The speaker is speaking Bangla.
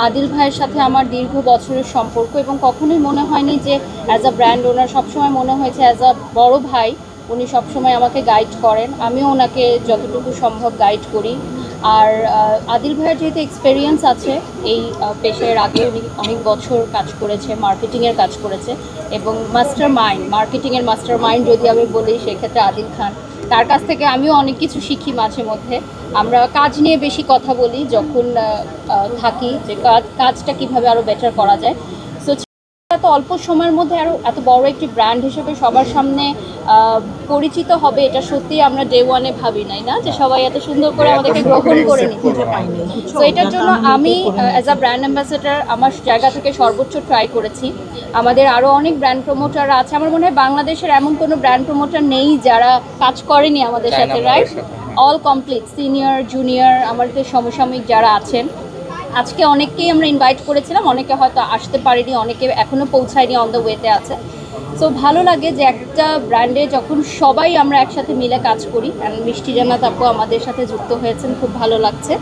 আদিল ভাইয়ের সাথে আমার দীর্ঘ বছরের সম্পর্ক, এবং কখনোই মনে হয়নি যে অ্যাজ আ ব্র্যান্ড ওনার, সবসময় মনে হয়েছে অ্যাজ আ বড় ভাই উনি সবসময় আমাকে গাইড করেন, আমিও ওনাকে যতটুকু সম্ভব গাইড করি। আর আদিল ভাইয়ের যেহেতু এক্সপেরিয়েন্স আছে এই পেশার, আগে উনি অনেক বছর কাজ করেছে, মার্কেটিংয়ের কাজ করেছে, এবং মাস্টার মাইন্ড, মার্কেটিংয়ের মাস্টার মাইন্ড যদি আমি বলি সেক্ষেত্রে আদিল খান। তার কাছ থেকে আমিও অনেক কিছু শিখি মাঝে মধ্যে। আমরা কাজ নিয়ে বেশি কথা বলি যখন থাকি, যে কাজটা কিভাবে আরও বেটার করা যায়। সো এত অল্প সময়ের মধ্যে আরও এত বড় একটি ব্র্যান্ড হিসেবে সবার সামনে পরিচিত হবে, এটা সত্যি আমরা ডে ওয়ানে ভাবি নাই, না যে সবাই এত সুন্দর করে আমাদেরকে গ্রহণ করে নিতে। তো এটার জন্য আমি অ্যাজ আ ব্র্যান্ড অ্যাম্বাসেডার আমার জায়গা থেকে সর্বোচ্চ ট্রাই করেছি। আমাদের আরও অনেক ব্র্যান্ড প্রমোটাররা আছে, আমার মনে হয় বাংলাদেশের এমন কোনো ব্র্যান্ড প্রমোটার নেই যারা কাজ করেনি আমাদের সাথে, right? All complete, senior junior আমাদের সমসাময়িক যারা আছেন। আজকে অনেককেই আমরা ইনভাইট করেছিলাম, অনেকে হয়তো আসতে পারেনি, অনেকে এখনও পৌঁছায়নি, অন দ্য ওয়েতে আছে। সো ভালো লাগে যে একটা ব্র্যান্ডে যখন সবাই আমরা একসাথে মিলে কাজ করি। অ্যান্ড মিষ্টি জান্নাত আপু আমাদের সাথে যুক্ত হয়েছেন, খুব ভালো লাগছে।